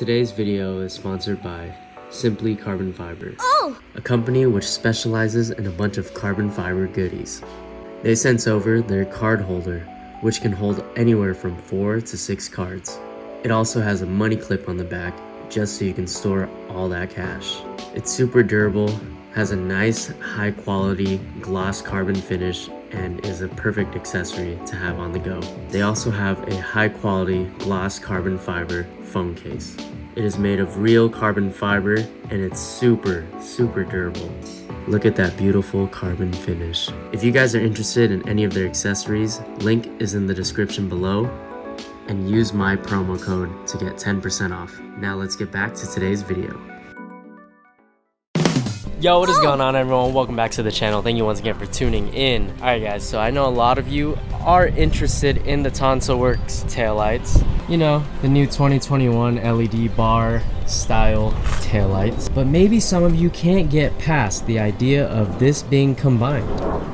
Today's video is sponsored by Simply Carbon Fiber, a company which specializes in a bunch of carbon fiber goodies. They sent over their card holder, which can hold anywhere from 4 to 6 cards. It also has a money clip on the back, just so you can store all that cash. It's super durable, has a nice high quality gloss carbon finish, and is a perfect accessory to have on the go. They also have a high quality gloss carbon fiber phone case. It is made of real carbon fiber and it's super durable. Look at that beautiful carbon finish. If you guys are interested in any of their accessories, link is in the description below, and use my promo code to get 10% off. Now let's get back to today's video. Yo, what is going on, everyone? Welcome back to the channel. Thank you once again for tuning in. Alright guys, so I know a lot of you are interested in the TansoWerkz taillights. You know, the new 2021 LED bar style taillights. But maybe some of you can't get past the idea of this being combined.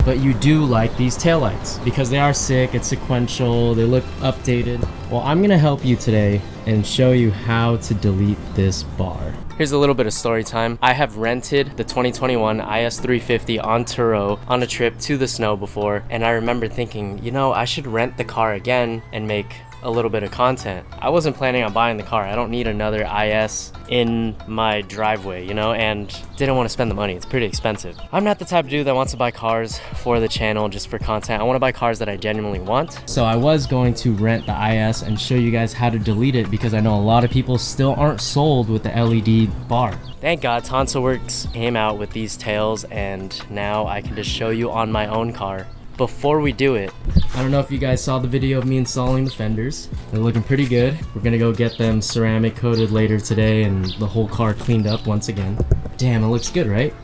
But you do like these taillights because they are sick, it's sequential, they look updated. Well, I'm gonna help you today and show you how to delete this bar. Here's a little bit of story time. I have rented the 2021 IS350 on Turo on a trip to the snow before, and I remember thinking, you know, I should rent the car again and make a little bit of content. I wasn't planning on buying the car. I don't need another IS in my driveway, you know, and didn't want to spend the money. It's pretty expensive. I'm not the type of dude that wants to buy cars for the channel just for content. I want to buy cars that I genuinely want. So I was going to rent the IS and show you guys how to delete it because I know a lot of people still aren't sold with the LED bar. Thank God TansoWerkz came out with these tails, and now I can just show you on my own car. Before we do it, I don't know if you guys saw the video of me installing the fenders. They're looking pretty good. We're gonna go get them ceramic coated later today and the whole car cleaned up once again. Damn, it looks good, right?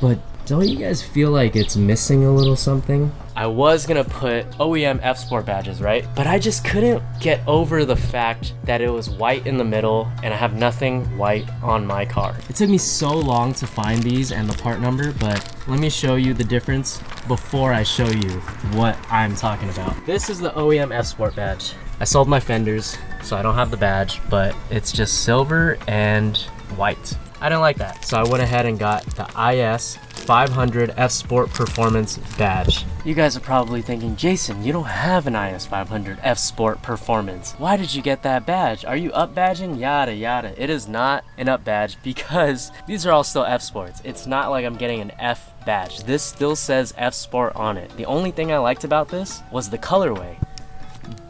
But don't you guys feel like it's missing a little something? I was gonna put OEM F-Sport badges, right? But I just couldn't get over the fact that it was white in the middle and I have nothing white on my car. It took me so long to find these and the part number, but let me show you the difference before I show you what I'm talking about. This is the OEM F-Sport badge. I sold my fenders, so I don't have the badge, but it's just silver and white. I didn't like that, so I went ahead and got the IS 500 F-Sport Performance badge. You guys are probably thinking, Jason, you don't have an IS 500 F-Sport Performance. Why did you get that badge? Are you up badging? Yada yada. It is not an up badge because these are all still F-Sports. It's not like I'm getting an F badge. This still says F-Sport on it. The only thing I liked about this was the colorway.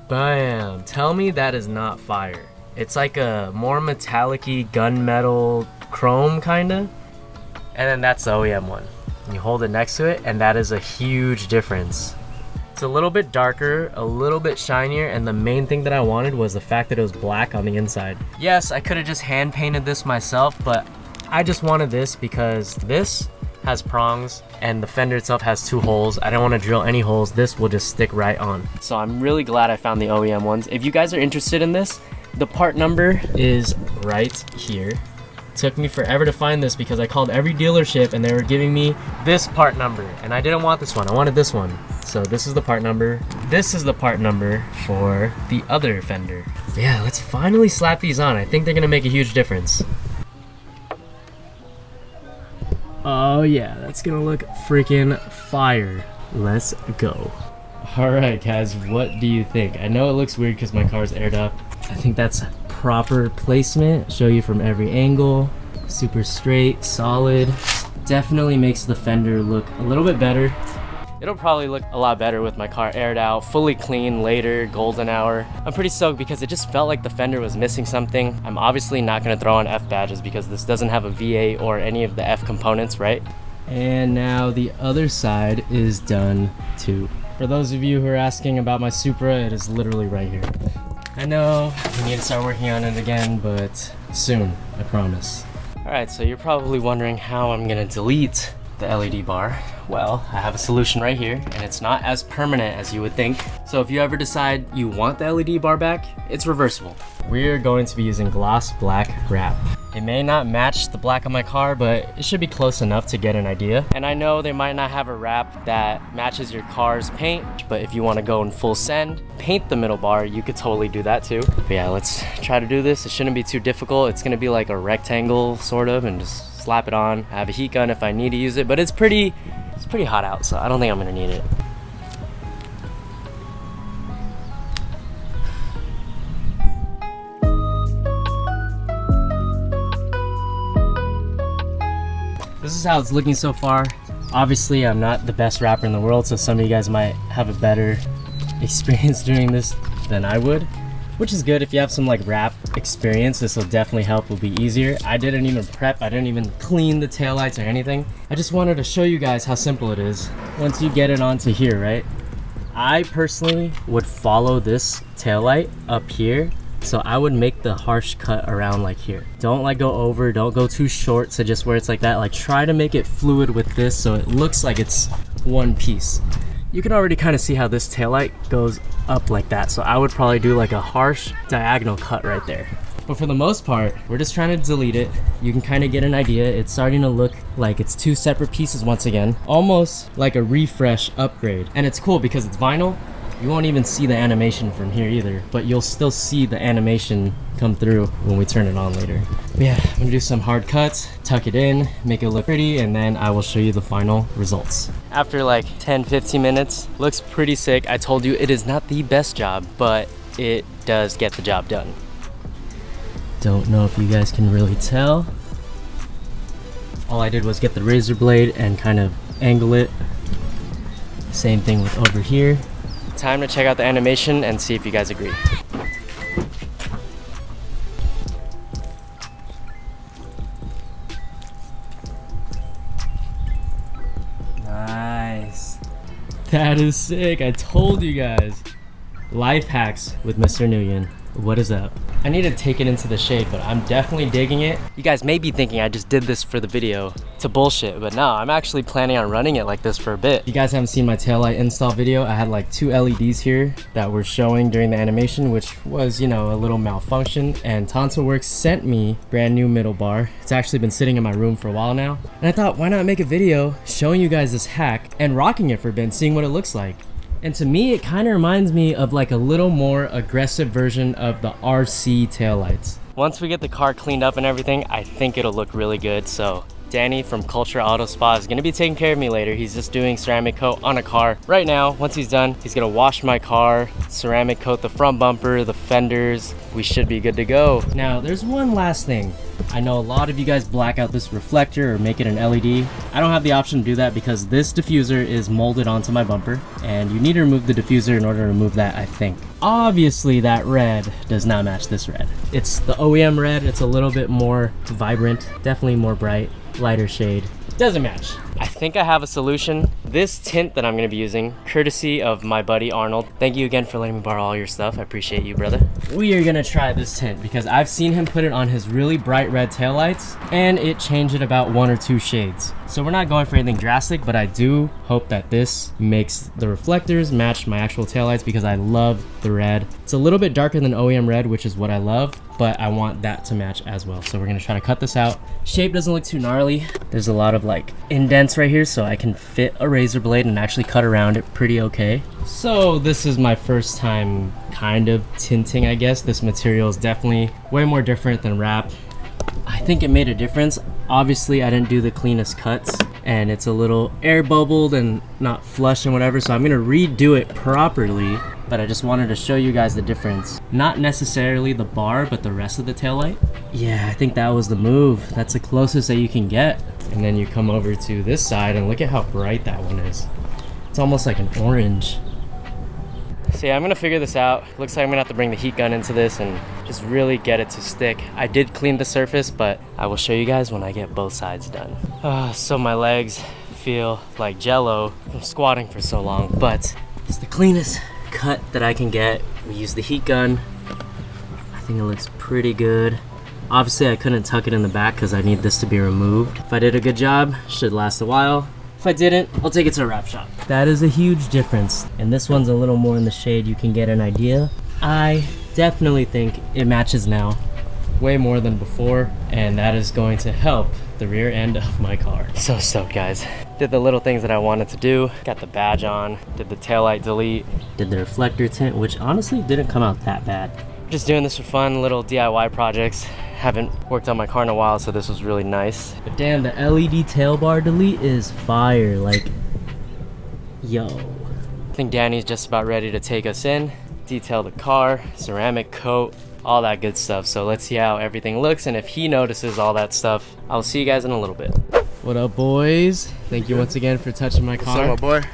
Bam! Tell me that is not fire. It's like a more metallic-y gunmetal chrome kinda. And then that's the OEM one. You hold it next to it and that is a huge difference. It's a little bit darker, a little bit shinier, and the main thing that I wanted was the fact that it was black on the inside. Yes, I could have just hand painted this myself, but I just wanted this because this has prongs and the fender itself has 2 holes. I don't want to drill any holes. This will just stick right on. So I'm really glad I found the OEM ones. If you guys are interested in this, the part number is right here. Took me forever to find this because I called every dealership and they were giving me this part number, and I didn't want this one. I wanted this one. So this is the part number. This is the part number for the other fender. Yeah, let's finally slap these on. I think they're gonna make a huge difference. Oh yeah, that's gonna look freaking fire. Let's go. All right guys, what do you think? I know it looks weird because my car's aired up. I think that's proper placement. Show you from every angle. Super straight, solid. Definitely makes the fender look a little bit better. It'll probably look a lot better with my car aired out, fully clean later, golden hour. I'm pretty stoked because it just felt like the fender was missing something. I'm obviously not gonna throw on F badges because this doesn't have a V8 or any of the F components, right? And now the other side is done too. For those of you who are asking about my Supra, it is literally right here. I know we need to start working on it again, but soon, I promise. Alright, so you're probably wondering how I'm gonna delete the LED bar. Well, I have a solution right here, and it's not as permanent as you would think. So if you ever decide you want the LED bar back, it's reversible. We're going to be using gloss black wrap. It may not match the black on my car, but it should be close enough to get an idea. And I know they might not have a wrap that matches your car's paint, but if you want to go in full send, paint the middle bar, you could totally do that too. But yeah, let's try to do this. It shouldn't be too difficult. It's gonna be like a rectangle sort of, and just slap it on. I have a heat gun if I need to use it, but it's pretty hot out, so I don't think I'm gonna need it. This is how it's looking so far. Obviously, I'm not the best rapper in the world, so some of you guys might have a better experience doing this than I would, which is good. If you have some like rap experience, this will definitely help. It'll be easier. I didn't even prep. I didn't even clean the taillights or anything. I just wanted to show you guys how simple it is once you get it onto here, right? I personally would follow this taillight up here. So I would make the harsh cut around like here. Don't like go over, don't go too short to just where it's like that. Like try to make it fluid with this so it looks like it's one piece. You can already kind of see how this taillight goes up like that. So I would probably do like a harsh diagonal cut right there. But for the most part, we're just trying to delete it. You can kind of get an idea. It's starting to look like it's two separate pieces once again. Almost like a refresh upgrade. And it's cool because it's vinyl. You won't even see the animation from here either, but you'll still see the animation come through when we turn it on later. But yeah, I'm gonna do some hard cuts, tuck it in, make it look pretty, and then I will show you the final results. After like 10-15 minutes, looks pretty sick. I told you it is not the best job, but it does get the job done. Don't know if you guys can really tell. All I did was get the razor blade and kind of angle it. Same thing with over here. Time to check out the animation and see if you guys agree. Nice. That is sick. I told you guys. Life hacks with Mr. Nguyen. What is up? I need to take it into the shade, but I'm definitely digging it. You guys may be thinking I just did this for the video to bullshit, but no, I'm actually planning on running it like this for a bit. If you guys haven't seen my taillight install video, I had like 2 LEDs here that were showing during the animation, which was, you know, a little malfunction, and TansoWerkz sent me brand new middle bar. It's actually been sitting in my room for a while now, and I thought, why not make a video showing you guys this hack and rocking it for a bit and seeing what it looks like. And to me, it kind of reminds me of like a little more aggressive version of the RC taillights. Once we get the car cleaned up and everything, I think it'll look really good. So Danny from Culture Auto Spa is gonna be taking care of me later. He's just doing ceramic coat on a car right now. Once he's done, he's gonna wash my car, ceramic coat the front bumper, the fenders. We should be good to go. Now, there's one last thing. I know a lot of you guys black out this reflector or make it an LED. I don't have the option to do that because this diffuser is molded onto my bumper, and you need to remove the diffuser in order to remove that, I think. Obviously, that red does not match this red. It's the OEM red. It's a little bit more vibrant, definitely more bright, lighter shade. Doesn't match. I think I have a solution. This tint that I'm gonna be using, courtesy of my buddy Arnold. Thank you again for letting me borrow all your stuff. I appreciate you, brother. We are gonna try this tint because I've seen him put it on his really bright red taillights and it changed it about 1 or 2 shades. So we're not going for anything drastic, but I do hope that this makes the reflectors match my actual taillights because I love the red. It's a little bit darker than OEM red, which is what I love, but I want that to match as well. So we're gonna try to cut this out. Shape doesn't look too gnarly. There's a lot of like indents right here, so I can fit a razor blade and actually cut around it pretty okay. So this is my first time kind of tinting, I guess. This material is definitely way more different than wrap. I think it made a difference. Obviously, I didn't do the cleanest cuts and it's a little air bubbled and not flush and whatever, so I'm gonna redo it properly, but I just wanted to show you guys the difference. Not necessarily the bar, but the rest of the taillight. Yeah, I think that was the move. That's the closest that you can get. And then you come over to this side and look at how bright that one is. It's almost like an orange. So yeah, I'm gonna figure this out. Looks like I'm gonna have to bring the heat gun into this and just really get it to stick. I did clean the surface, but I will show you guys when I get both sides done. So my legs feel like jello from squatting for so long, but it's the cleanest cut that I can get. We use the heat gun. I think it looks pretty good. Obviously, I couldn't tuck it in the back because I need this to be removed. If I did a good job, should last a while. If I didn't, I'll take it to a wrap shop. That is a huge difference. And this one's a little more in the shade. You can get an idea. I definitely think it matches now. way more than before, and that is going to help the rear end of my car. So stoked, guys. Did the little things that I wanted to do. Got the badge on, did the taillight delete, did the reflector tint, which honestly didn't come out that bad. Just doing this for fun, little DIY projects. Haven't worked on my car in a while, so this was really nice. But damn, the LED tail bar delete is fire. Like, yo. I think Danny's just about ready to take us in, detail the car, ceramic coat, all that good stuff. So let's see how everything looks, and if he notices all that stuff, I'll see you guys in a little bit. What up, boys? Thank you once again for touching my car. What's up, my boy?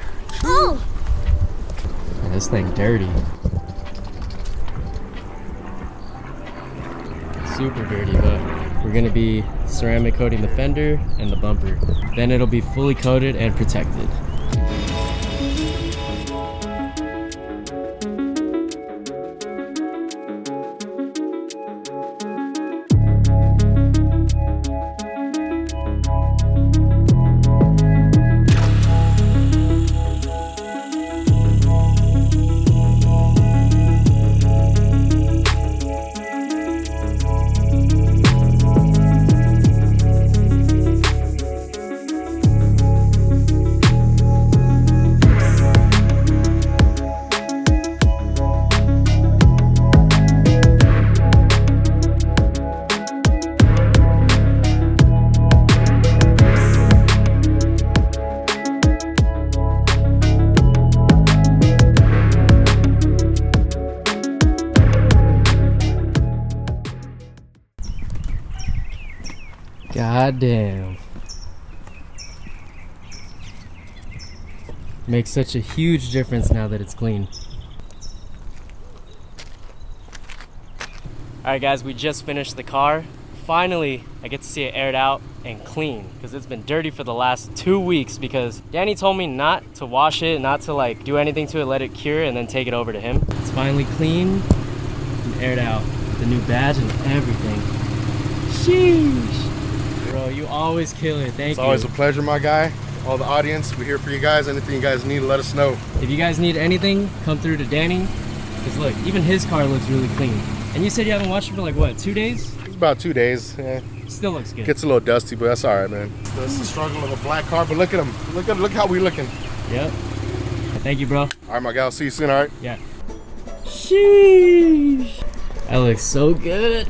Oh! Man, this thing dirty. Super dirty, but we're gonna be ceramic coating the fender and the bumper. Then it'll be fully coated and protected. God damn. Makes such a huge difference now that it's clean. Alright guys, we just finished the car. Finally, I get to see it aired out and clean, because it's been dirty for the last 2 weeks, because Danny told me not to wash it, not to like do anything to it, let it cure, and then take it over to him. It's finally clean and aired out. The new badge and everything. Sheesh. Bro, you always kill it. Thank you. It's always a pleasure, my guy. All the audience, we're here for you guys. Anything you guys need, let us know. If you guys need anything, come through to Danny. Because look, even his car looks really clean. And you said you haven't washed it for like what, 2 days? It's about 2 days. Yeah. Still looks good. Gets a little dusty, but that's all right, man. It's the struggle of a black car, but look at him. Look how we looking. Yep. Thank you, bro. All right, my guy. I'll see you soon. All right. Yeah. Sheesh. That looks so good.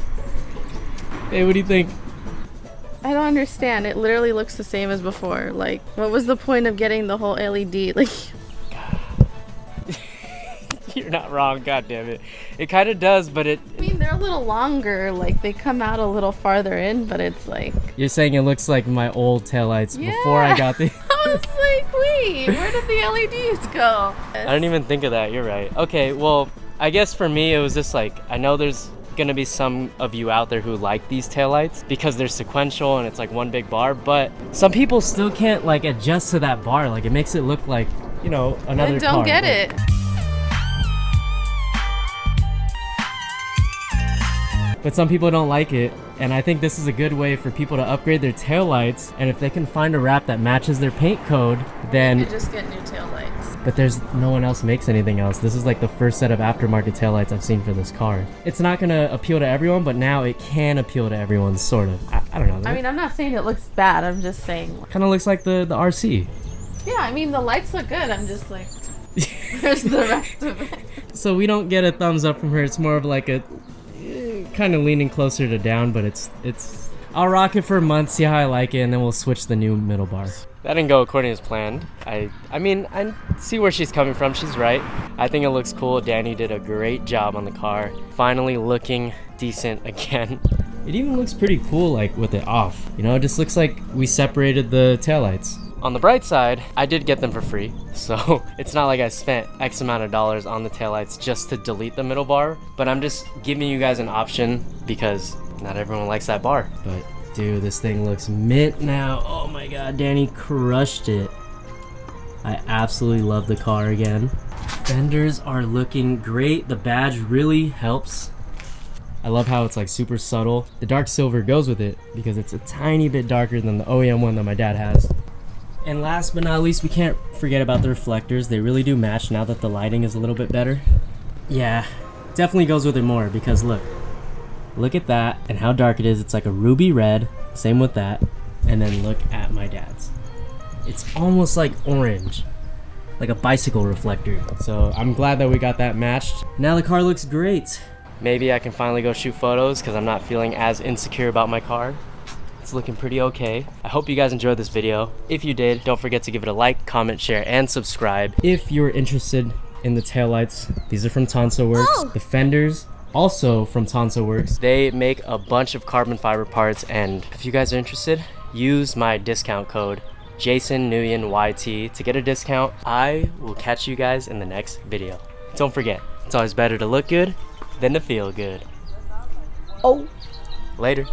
Hey, what do you think? I don't understand. It literally looks the same as before. Like, what was the point of getting the whole LED? Like, you're not wrong, god damn it. It kind of does, but it... I mean, they're a little longer. Like, they come out a little farther in, but it's like... You're saying it looks like my old taillights before I got the... I was like, wait, where did the LEDs go? I didn't even think of that. You're right. Okay, well, I guess for me, it was just like, I know there's gonna be some of you out there who like these taillights because they're sequential and it's like one big bar, but some people still can't like adjust to that bar. Like, it makes it look like, you know, another car. I don't get it. But some people don't like it, and I think this is a good way for people to upgrade their taillights, and if they can find a wrap that matches their paint code, then... You just get new taillights. But there's no one else makes anything else. This is like the first set of aftermarket taillights I've seen for this car. It's not gonna appeal to everyone, but now it can appeal to everyone, sort of. I don't know. I mean, I'm not saying it looks bad, I'm just saying... Kind of looks like the RC. Yeah, I mean, the lights look good, I'm just like... Where's the rest of it? So we don't get a thumbs up from her, it's more of like a... kind of leaning closer to down, but it's I'll rock it for a month, see how I like it, and then we'll switch the new middle bar. That didn't go according as planned. I mean, I see where she's coming from. She's right. I think it looks cool. Danny did a great job on the car. Finally looking decent again. It even looks pretty cool, like, with it off. You know, it just looks like we separated the taillights. On the bright side, I did get them for free, so it's not like I spent X amount of dollars on the taillights just to delete the middle bar, but I'm just giving you guys an option because not everyone likes that bar. But dude, this thing looks mint now. Oh my god, Danny crushed it. I absolutely love the car again. Fenders are looking great. The badge really helps. I love how it's like super subtle. The dark silver goes with it because it's a tiny bit darker than the OEM one that my dad has. And last but not least, we can't forget about the reflectors. They really do match now that the lighting is a little bit better. Yeah, definitely goes with it more because look, Look at that and how dark it is. It's like a ruby red. Same with that. And then look at my dad's. It's almost like orange, like a bicycle reflector. So I'm glad that we got that matched. Now the car looks great. Maybe I can finally go shoot photos because I'm not feeling as insecure about my car. It's looking pretty okay. I hope you guys enjoyed this video. If you did, don't forget to give it a like, comment, share, and subscribe. If you're interested in the taillights, these are from TansoWerkz. Oh. The fenders, also from TansoWerkz. They make a bunch of carbon fiber parts, and if you guys are interested, use my discount code Nguyen YT to get a discount. I will catch you guys in the next video. Don't forget, it's always better to look good than to feel good. Oh, later.